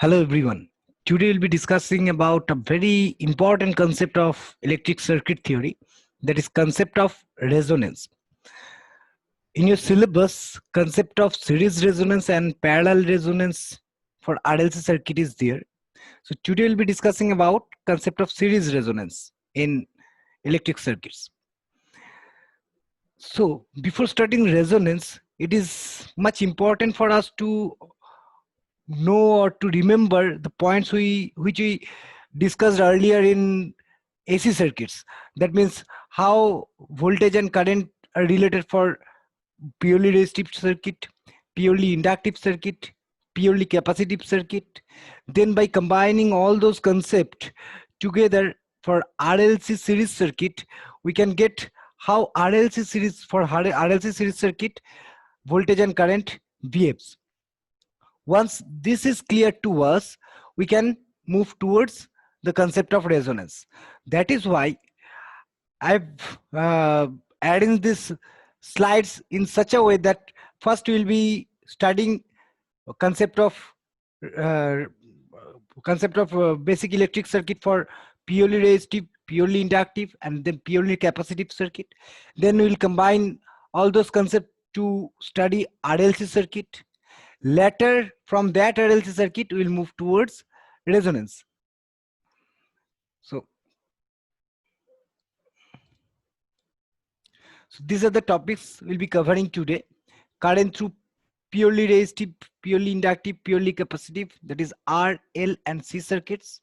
Hello everyone. Today we'll be discussing about a very important concept of electric circuit theory, that is concept of resonance. In your syllabus, concept of series resonance and parallel resonance for RLC circuit is there. So today we'll be discussing about concept of series resonance in electric circuits. So before starting resonance, it is much important for us to know or to remember the points which we discussed earlier in AC circuits. That means how voltage and current are related for purely resistive circuit, purely inductive circuit, purely capacitive circuit. Then by combining all those concepts together for RLC series circuit, we can get how RLC series for RLC series circuit voltage and current behaves. Once this is clear to us, we can move towards the concept of resonance. That is why I've added these slides in such a way that first we'll be studying concept of uh, basic electric circuit for purely resistive, purely inductive, and then purely capacitive circuit. Then we'll combine all those concepts to study RLC circuit. Later, from that RLC circuit, we'll move towards resonance. So these are the topics we'll be covering today. Current through purely resistive, purely inductive, purely capacitive, that is R, L, and C circuits.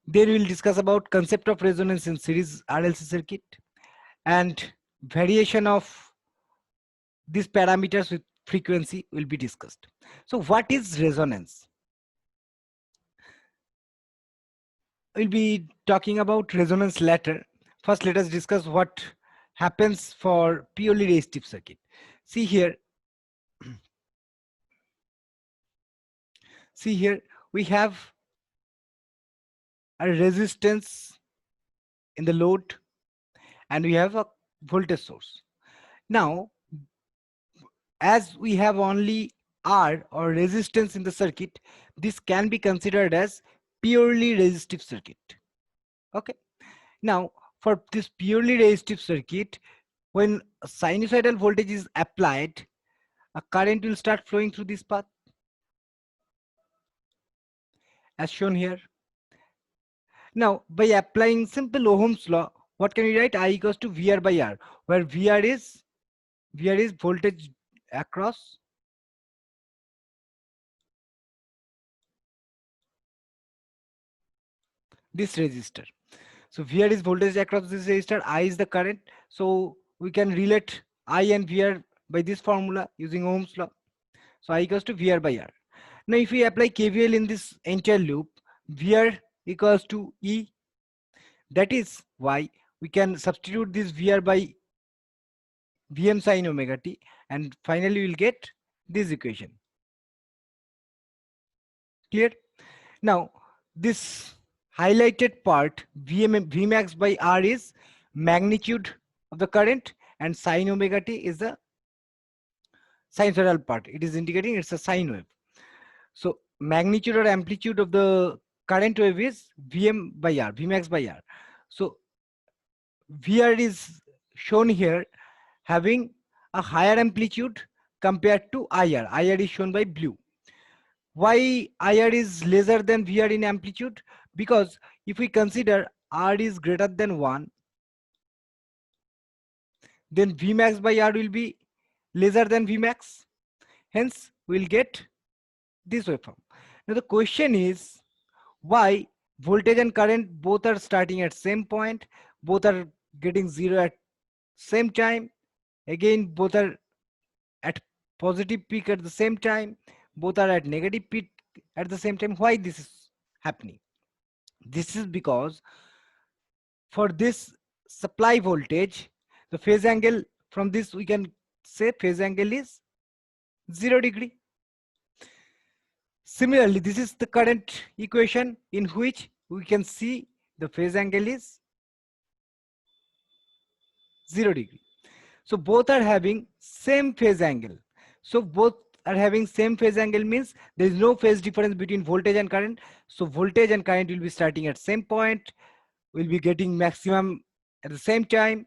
Then we'll discuss about concept of resonance in series RLC circuit and variation of these parameters with frequency will be discussed. So what is resonance? We'll be talking about resonance later. First, let us discuss what happens for purely resistive circuit. See here, we have a resistance in the load and we have a voltage source. Now, as we have only R or resistance in the circuit, this can be considered as purely resistive circuit. Okay. Now, for this purely resistive circuit, when a sinusoidal voltage is applied, a current will start flowing through this path as shown here. Now, by applying simple Ohm's law, what can we write? I equals to VR by R, where VR is voltage across this resistor. So VR is voltage across this resistor, I is the current. So we can relate I and VR by this formula using Ohm's law. So I equals to VR by R. Now if we apply KVL in this entire loop, VR equals to E. That is why we can substitute this VR by Vm sin omega t, and finally we'll get this equation. Clear? Now this highlighted part Vmax by R is magnitude of the current, and sin omega t is the sinusoidal part. It is indicating it's a sine wave. So magnitude or amplitude of the current wave is Vm by R, Vmax by R. So VR is shown here having a higher amplitude compared to IR. IR is shown by blue. Why IR is lesser than VR in amplitude? Because if we consider R is greater than 1, then Vmax by R will be lesser than Vmax. Hence, we'll get this waveform. Now the question is, why voltage and current both are starting at same point, both are getting zero at same time, again both are at positive peak at the same time, both are at negative peak at the same time? Why this is happening? This is because for this supply voltage, the phase angle from this, we can say phase angle is 0 degree. Similarly, this is the current equation in which we can see the phase angle is 0 degree. So both are having same phase angle. So both are having same phase angle means there is no phase difference between voltage and current. So voltage and current will be starting at same point. We'll be getting maximum at the same time.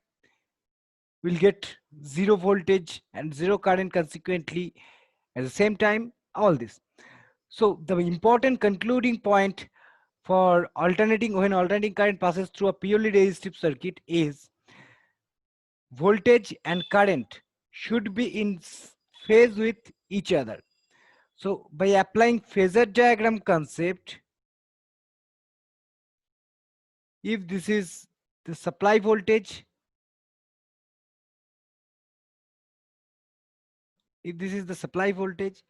We'll get zero voltage and zero current consequently at the same time, all this. So the important concluding point for alternating when alternating current passes through a purely resistive circuit is voltage and current should be in phase with each other. So by applying phasor diagram concept, if this is the supply voltage, if this is the supply voltage,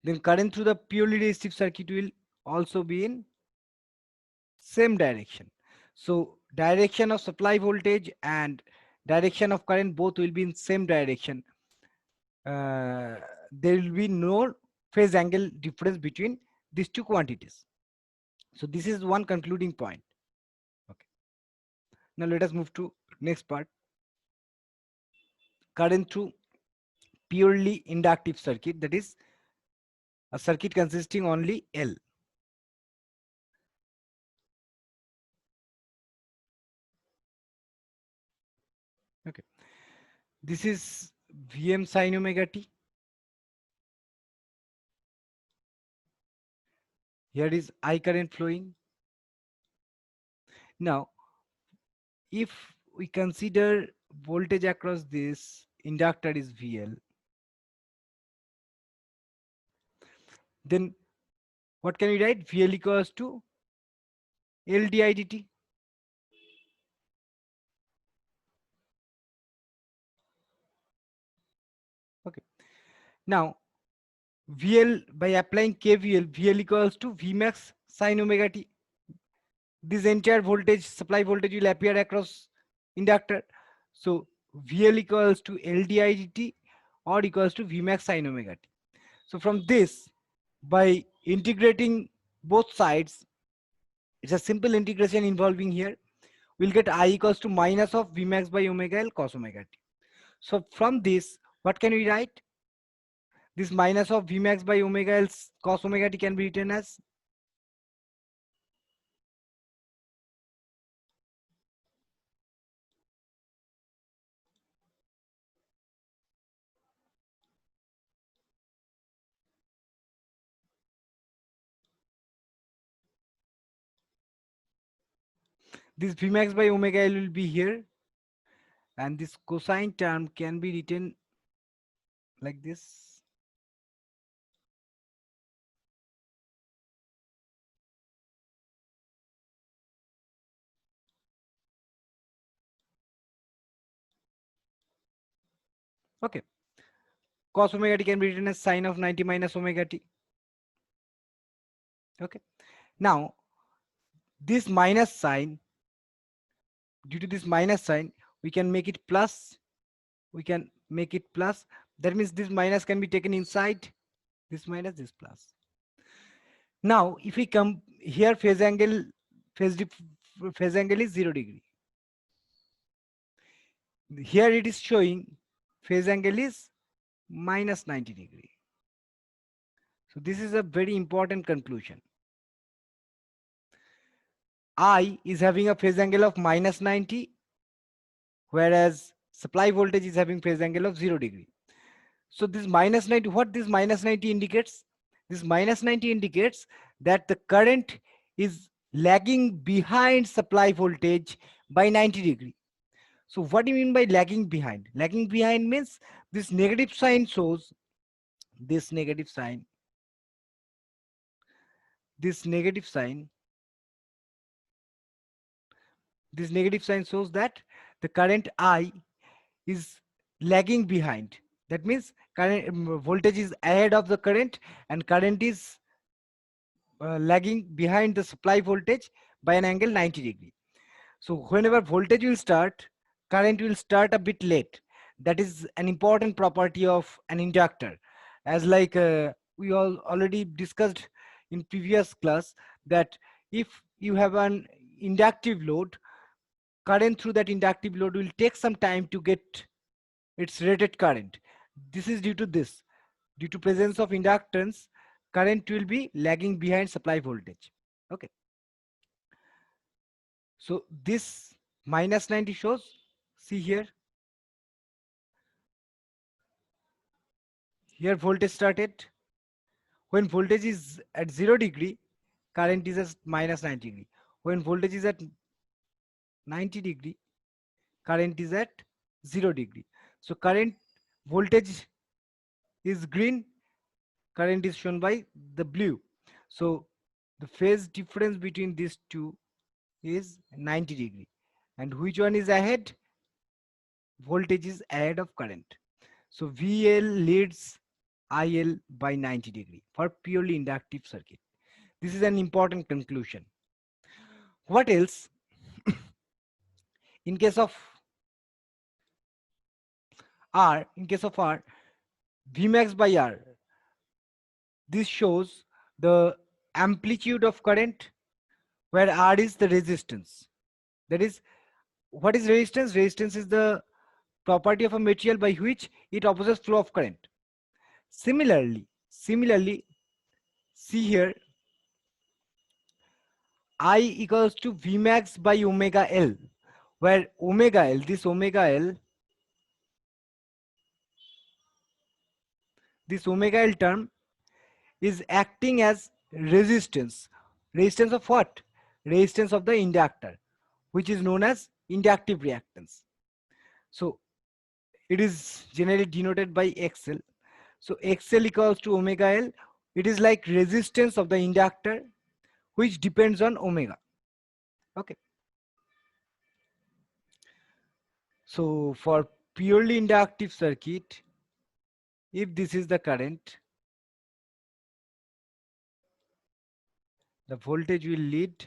then current through the purely resistive circuit will also be in same direction. So direction of supply voltage and direction of current both will be in same direction. There will be no phase angle difference between these two quantities. So this is one concluding point. Okay. Now let us move to next part. Current through purely inductive circuit, that is a circuit consisting only L. Okay. This is Vm sin omega t. Here is I current flowing. Now, if we consider voltage across this inductor is VL, then what can we write? VL equals to L di dt. Okay. Now, VL by applying KVL, VL equals to Vmax sin omega t. This entire voltage, supply voltage will appear across inductor. So VL equals to L di dt or equals to Vmax sin omega t. So from this, by integrating both sides, it's a simple integration involving here. We'll get I equals to minus of Vmax by omega L cos omega t. So from this, what can we write? This minus of Vmax by omega L cos omega t can be written as this Vmax by omega L will be here, and this cosine term can be written like this. Okay. Cos omega t can be written as sine of 90 minus omega t. Okay. Now, this minus sign, due to this minus sign, we can make it plus. We can make it plus. That means this minus can be taken inside. This minus, this plus. Now, if we come here, phase angle is 0 degree. Here it is showing phase angle is minus 90 degree. So this is a very important conclusion. I is having a phase angle of minus 90, whereas supply voltage is having phase angle of 0 degree. So this minus 90, what this minus 90 indicates? This minus 90 indicates that the current is lagging behind supply voltage by 90 degree. So what do you mean by lagging behind? Lagging behind means this negative sign shows this negative sign. This negative sign shows that the current I is lagging behind. That means current voltage is ahead of the current, and current is lagging behind the supply voltage by an angle 90 degree. So whenever voltage will start, current will start a bit late. That is an important property of an inductor. As like we all already discussed in previous class, that if you have an inductive load, current through that inductive load will take some time to get its rated current. This is due to this. Due to presence of inductance, current will be lagging behind supply voltage. Okay. So this minus 90 shows, see here, here voltage started. When voltage is at 0 degree, current is at minus 90 degree. When voltage is at 90 degree, current is at 0 degree. So current voltage is green, current is shown by the blue. So the phase difference between these two is 90 degree. And which one is ahead? Voltage is ahead of current. So VL leads IL by 90 degree for purely inductive circuit. This is an important conclusion. What else? In case of R, Vmax by R, this shows the amplitude of current where R is the resistance. That is, what is resistance? Resistance is the property of a material by which it opposes flow of current. Similarly, see here, I equals to Vmax by omega L, where omega L, this omega L term is acting as resistance. Resistance of what? Resistance of the inductor, which is known as inductive reactance. So it is generally denoted by XL. So XL equals to omega L. It is like resistance of the inductor, which depends on omega. Okay. So for purely inductive circuit, if this is the current, the voltage will lead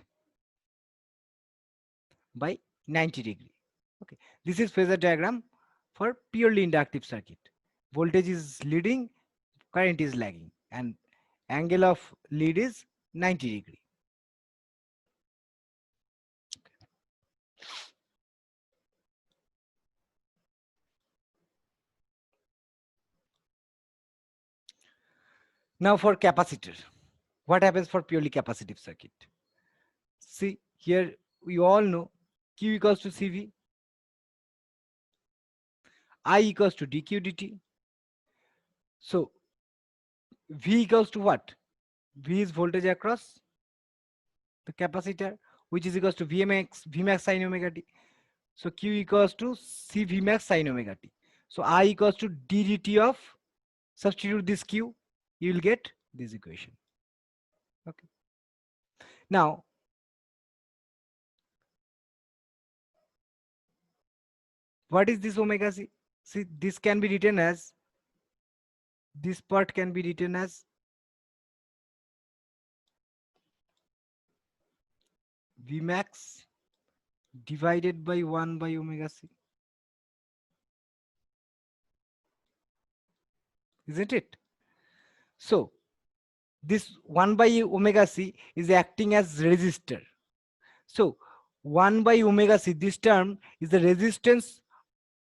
by 90 degree. Okay, this is phasor diagram for purely inductive circuit. Voltage is leading, current is lagging, and angle of lead is 90 degree. Now for capacitor, what happens for purely capacitive circuit? See here, we all know Q equals to CV, I equals to dq dt. So V equals to what? V is voltage across the capacitor, which is equals to Vmax sin omega t. So Q equals to C Vmax sin omega t. So I equals to d dt of, substitute this Q, you will get this equation. Okay. Now, what is this omega c? See, this can be written as, this part can be written as Vmax divided by 1 by omega c. Isn't it? So this 1 by omega c is acting as resistor. So 1 by omega c, this term is the resistance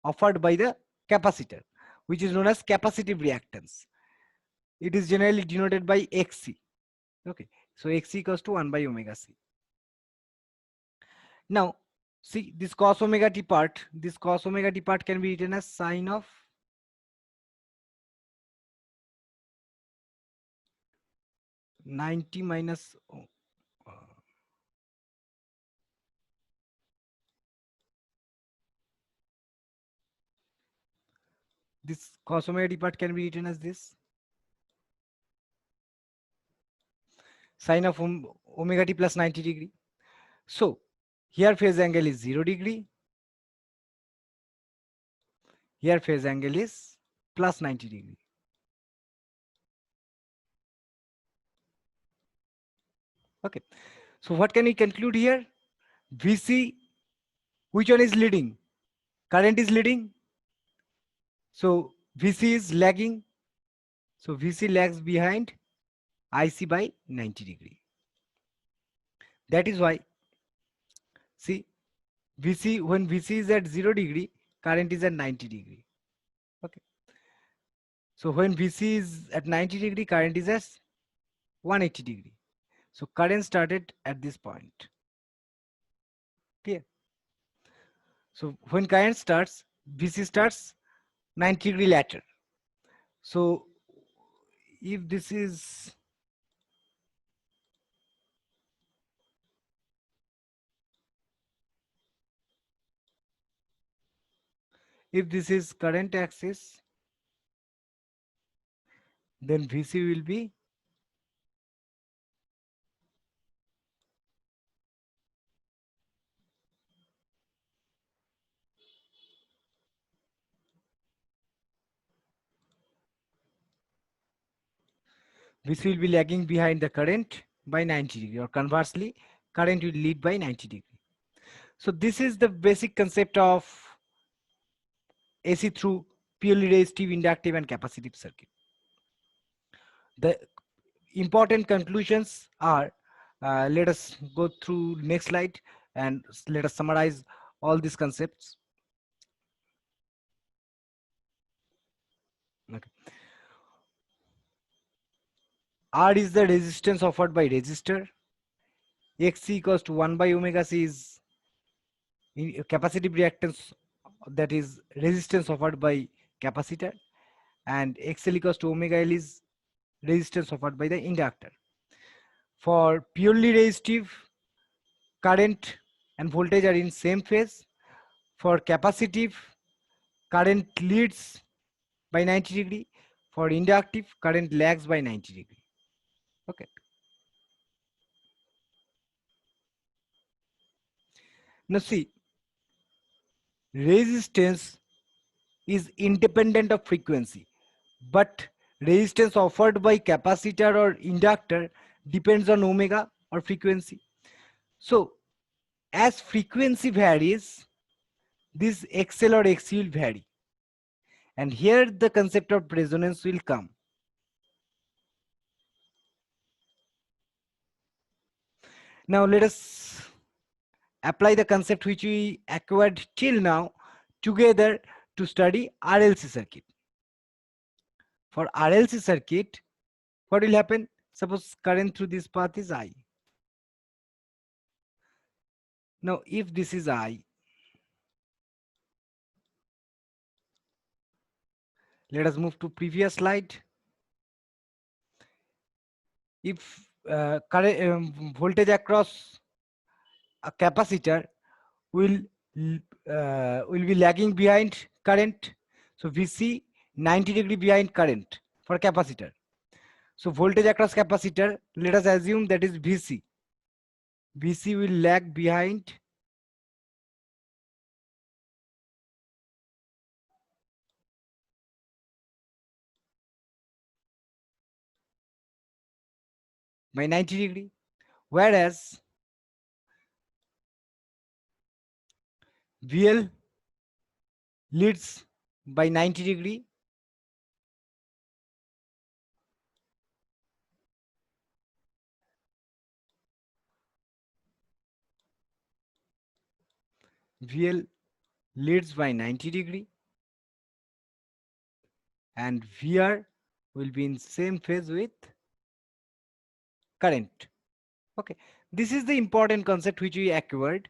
offered by the capacitor, which is known as capacitive reactance. It is generally denoted by Xc. Okay, so Xc equals to 1 by omega c. Now, see this cos omega t part, this cos omega t part can be written as sine of -90 minus this cos omega t part can be written as this sine of omega t plus 90 degree. So here phase angle is 0 degree. Here phase angle is plus 90 degree. Okay. So what can we conclude here? VC, which one is leading? Current is leading. So VC is lagging. So VC lags behind IC by 90 degree. That is why, see, VC, when VC is at 0 degree, current is at 90 degree. Okay. So when VC is at 90 degree, current is at 180 degree. So current started at this point. Clear? So when current starts, VC starts 90 degree later. So if this is current axis, then VC will be lagging behind the current by 90 degree, or conversely, current will lead by 90 degree. So this is the basic concept of AC through purely resistive, inductive, and capacitive circuit. The important conclusions are, let us go through next slide and let us summarize all these concepts. Okay. R is the resistance offered by resistor. Xc equals to 1 by omega c is capacitive reactance, that is resistance offered by capacitor, and XL equals to omega L is resistance offered by the inductor. For purely resistive, current and voltage are in same phase. For capacitive, current leads by 90 degree. For inductive, current lags by 90 degree. Okay. Now see, resistance is independent of frequency, but resistance offered by capacitor or inductor depends on omega or frequency. So as frequency varies, this XL or XC will vary. And here the concept of resonance will come. Now let us apply the concept which we acquired till now together to study RLC circuit. For RLC circuit, what will happen? Suppose current through this path is I. Now if this is I, let us move to previous slide. If current voltage across a capacitor will be lagging behind current, so VC 90 degree behind current for capacitor. So voltage across capacitor, let us assume that is VC. VC will lag behind by 90 degree, whereas VL leads by 90 degree VL leads by 90 degree and VR will be in same phase with current. Okay, this is the important concept which we acquired.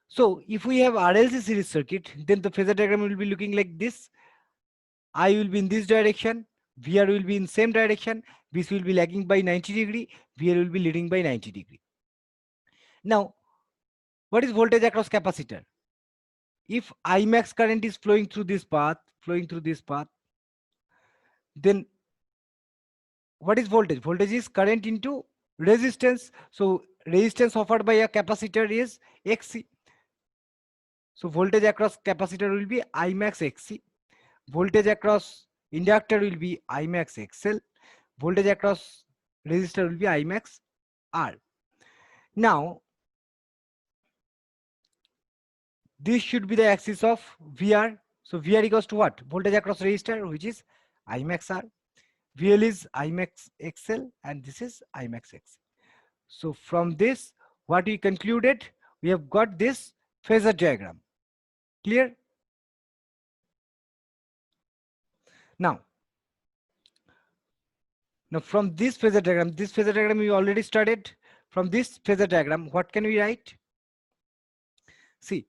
So if we have RLC series circuit, then the phasor diagram will be looking like this. I will be in this direction, VR will be in same direction, this will be lagging by 90 degree, VR will be leading by 90 degree. Now, what is voltage across capacitor? If Imax current is flowing through this path, then what is voltage? Voltage is current into resistance. So resistance offered by a capacitor is Xc. So voltage across capacitor will be Imax Xc. Voltage across inductor will be Imax XL. Voltage across resistor will be Imax R. Now, this should be the axis of VR. So VR equals to what? Voltage across resistor, which is Imax R. VL is Imax XL and this is Imax XL. So from this, what we concluded, we have got this phasor diagram. Clear? Now, from this phasor diagram we already studied. From this phasor diagram, what can we write? See,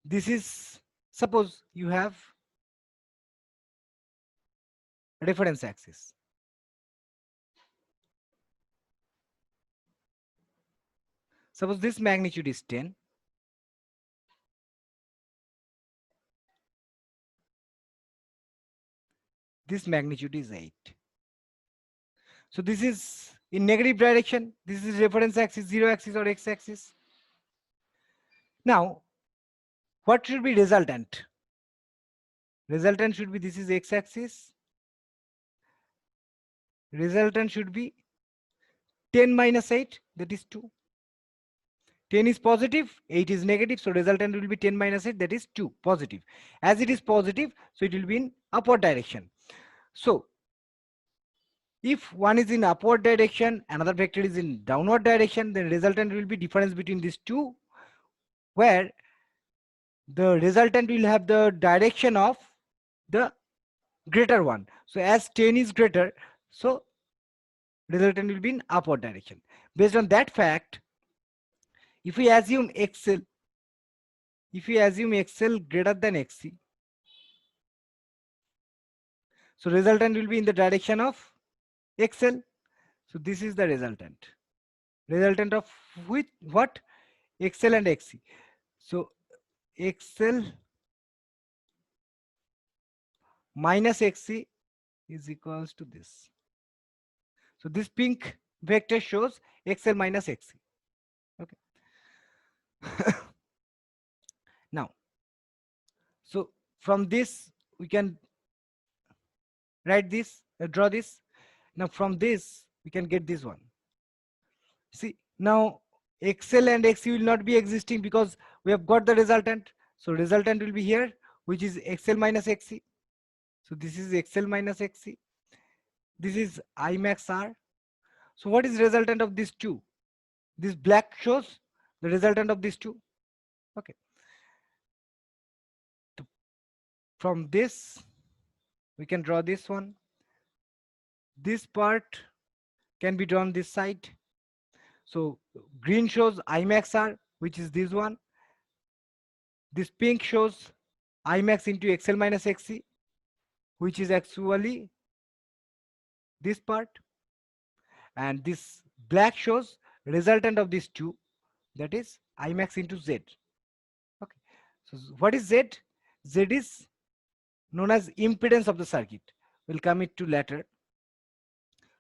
this is, suppose you have reference axis. Suppose this magnitude is 10. This magnitude is 8. So this is in negative direction. This is reference axis, 0 axis or x axis. Now, what should be resultant? Resultant should be, this is x axis. Resultant should be 10 minus 8, that is 2. 10 is positive, 8 is negative, so resultant will be 10 minus 8, that is 2, positive. As it is positive, so it will be in upward direction. So if one is in upward direction, another vector is in downward direction, then resultant will be difference between these two, where the resultant will have the direction of the greater one. So as 10 is greater, so resultant will be in upward direction. Based on that fact, if we assume XL, greater than XC, so resultant will be in the direction of XL. So this is the resultant. Resultant of which, what? XL and XC. So XL minus XC is equals to this. So this pink vector shows XL minus XC. Okay. Now, so from this we can write this, draw this. Now from this we can get this one. See, now XL and XC will not be existing because we have got the resultant. So resultant will be here, which is XL minus XC. So this is XL minus XC. This is I max R. So what is resultant of these two? This black shows the resultant of these two. Okay. From this, we can draw this one. This part can be drawn this side. So green shows I max R, which is this one. This pink shows I max into XL minus XC, which is actually this part. And this black shows resultant of these two, that is I max into Z. Okay. So what is Z? Z is known as impedance of the circuit. We'll come it to later.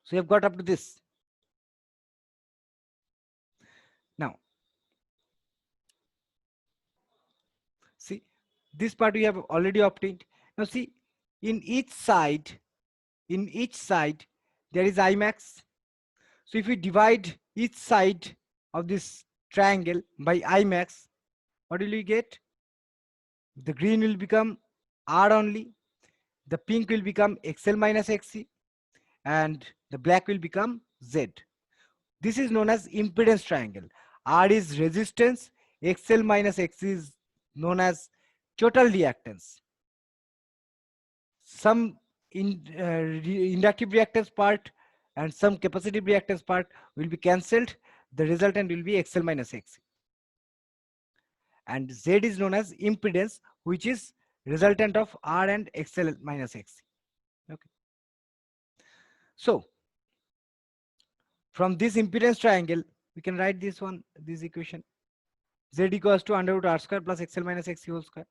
So we have got up to this. Now, see, this part we have already obtained. Now see, in each side, there is I max. So if we divide each side of this triangle by I max, what will we get? The green will become R only, the pink will become XL minus XC, and the black will become Z. This is known as impedance triangle. R is resistance, XL minus XC is known as total reactance. Some inductive reactance part and some capacitive reactance part will be cancelled. The resultant will be XL minus XC. And Z is known as impedance, which is resultant of R and XL minus XC. Okay. So from this impedance triangle, we can write this one, this equation. Z equals to under root R square plus XL minus XC whole square.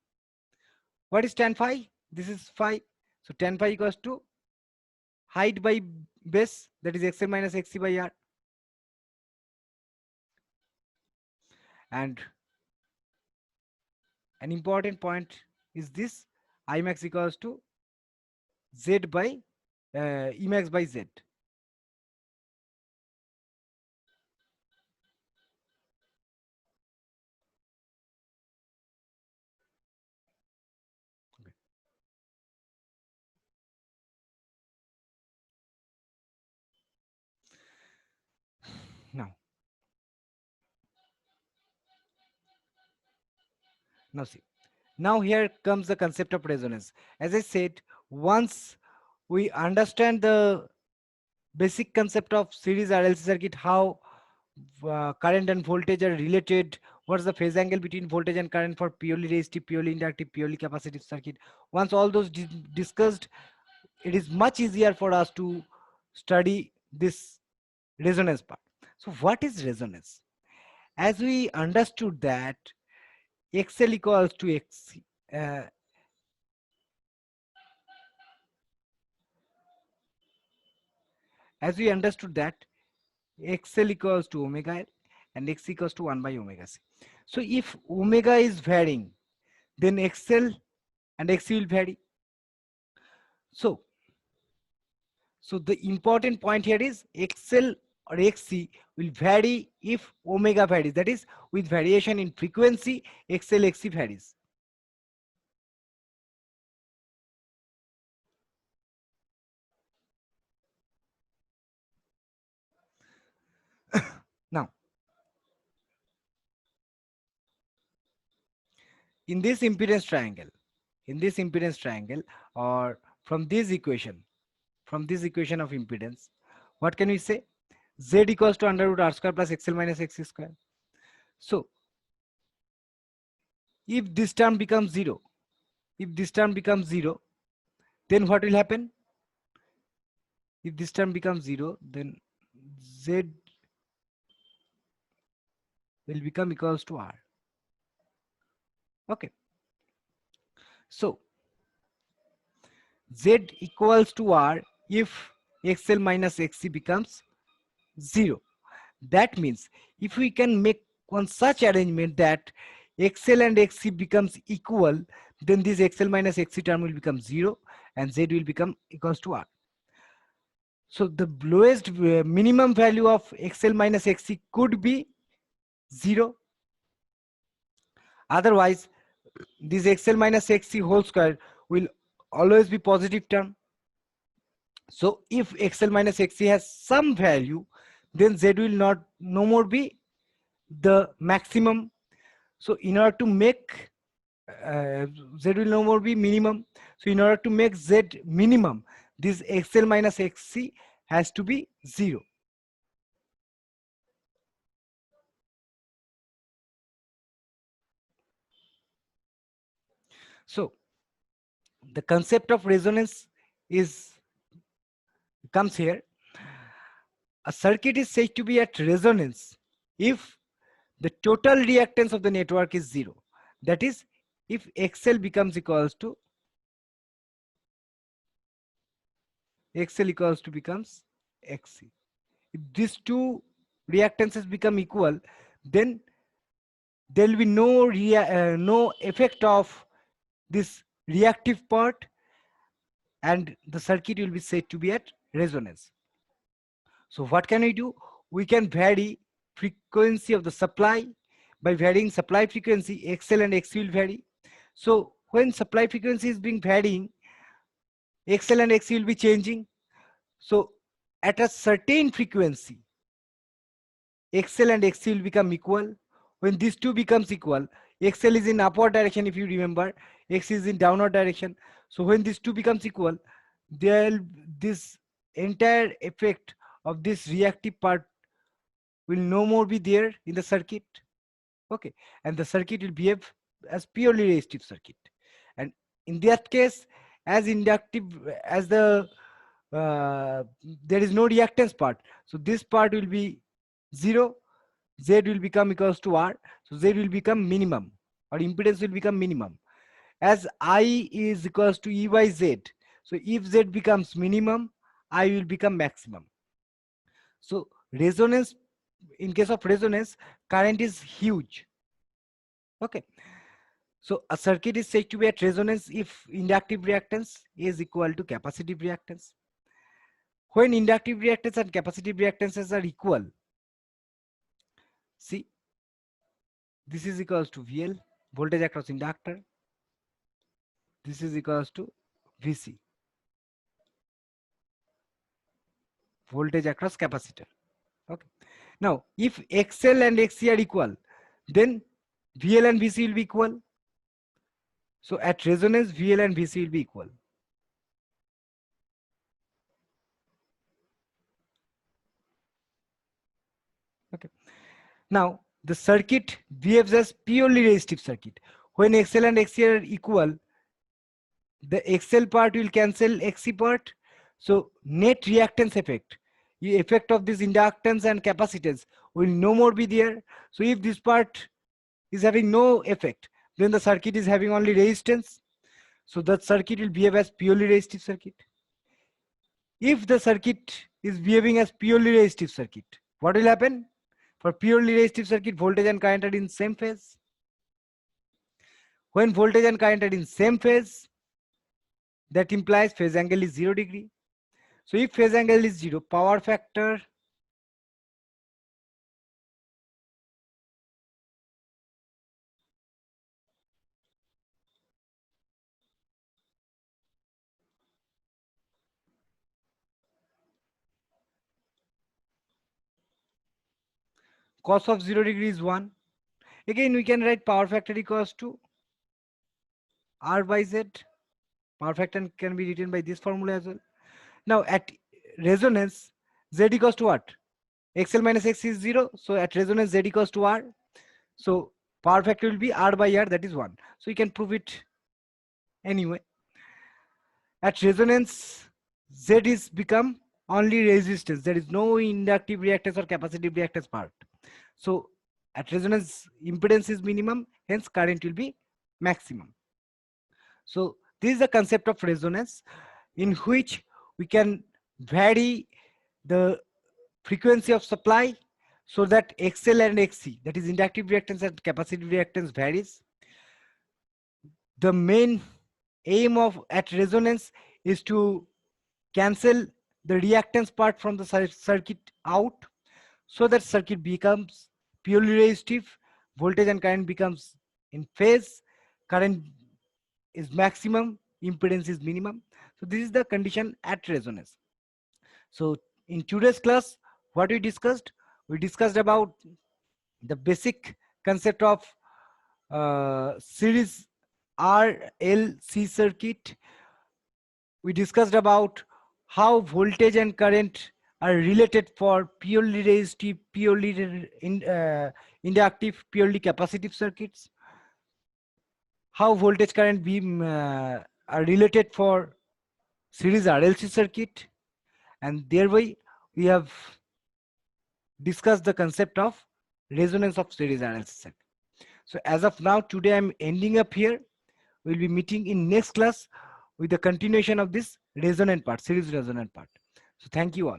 What is tan phi? This is phi. So tan phi equals to height by base, that is XL minus XC by R. And an important point is this, I max equals to Z by E max by Z. Okay. Now, Now see, now here comes the concept of resonance. As I said, once we understand the basic concept of series RLC circuit, how current and voltage are related, what's the phase angle between voltage and current for purely resistive, purely inductive, purely capacitive circuit. Once all those discussed, it is much easier for us to study this resonance part. So what is resonance? As we understood that XL equals to X, uh, as we understood that XL equals to omega L and X equals to 1 by omega C. So if omega is varying, then XL and XC will vary. So, so the important point here is XL or XC will vary if omega varies. That is, with variation in frequency, XL, XC varies. Now, in this impedance triangle, or from this equation, of impedance, what can we say? Z equals to under root R square plus XL minus XC square. So, if this term becomes zero, then what will happen? If this term becomes zero, then Z will become equals to R. Okay. So Z equals to R if XL minus XC becomes 0. That means if we can make one such arrangement that XL and XC becomes equal, then this XL minus XC term will become 0 and Z will become equals to R. So the lowest minimum value of XL minus XC could be 0. Otherwise, this XL minus XC whole square will always be positive term. So if XL minus XC has some value, then Z will no more be the maximum. So in order to make Z will no more be minimum. So in order to make Z minimum, this XL minus XC has to be 0. So the concept of resonance comes here. A circuit is said to be at resonance if the total reactance of the network is 0. That is, if XL becomes equals to becomes XC. If these two reactances become equal, then there will be no effect of this reactive part, and the circuit will be said to be at resonance. So what can we do? We can vary frequency of the supply. By varying supply frequency, XL and XC will vary. So when supply frequency is being varying, XL and XC will be changing. So at a certain frequency, XL and XC will become equal. When these two becomes equal, XL is in upward direction, if you remember, XC is in downward direction. So when these two becomes equal, this entire effect of this reactive part will no more be there in the circuit. Okay, and the circuit will behave as purely resistive circuit. And in that case, as inductive as the there is no reactance part, so this part will be 0. Z will become equals to R, so Z will become minimum, or impedance will become minimum. As I is equals to E by Z, so if Z becomes minimum, I will become maximum. So resonance, in case of resonance, current is huge. Okay, so a circuit is said to be at resonance if inductive reactance is equal to capacitive reactance. When inductive reactance and capacitive reactances are equal, see, this is equals to VL, voltage across inductor. This is equals to VC, voltage across capacitor. Okay. Now, if XL and XC are equal, then VL and VC will be equal. So at resonance, VL and VC will be equal. Okay. Now the circuit behaves as purely resistive circuit. When XL and XC are equal, the XL part will cancel XC part. So net reactance effect, the effect of this inductance and capacitance will no more be there. So if this part is having no effect, then the circuit is having only resistance. So that circuit will behave as purely resistive circuit. If the circuit is behaving as purely resistive circuit, what will happen? For purely resistive circuit, voltage and current are in same phase. When voltage and current are in same phase, that implies phase angle is 0 degree. So if phase angle is 0, power factor cos of 0 degree is 1. Again, we can write power factor equals to R by Z. Power factor can be written by this formula as well. Now at resonance, Z equals to what? XL minus X is 0. So at resonance, Z equals to R. So power factor will be R by R, that is 1. So you can prove it anyway. At resonance, Z is become only resistance. There is no inductive reactance or capacitive reactance part. So at resonance, impedance is minimum, hence current will be maximum. So this is the concept of resonance, in which we can vary the frequency of supply so that XL and XC, that is inductive reactance and capacitive reactance, varies. The main aim of at resonance is to cancel the reactance part from the circuit out, so that circuit becomes purely resistive, voltage and current becomes in phase, current is maximum, impedance is minimum. So this is the condition at resonance. So in today's class, what we discussed about the basic concept of series RLC circuit. We discussed about how voltage and current are related for purely resistive, purely inductive, purely capacitive circuits. How voltage current beam are related for series RLC circuit, and thereby we have discussed the concept of resonance of series RLC circuit. So as of now, today I'm ending up here. We'll be meeting in next class with the continuation of this resonant part, series resonant part. So thank you all.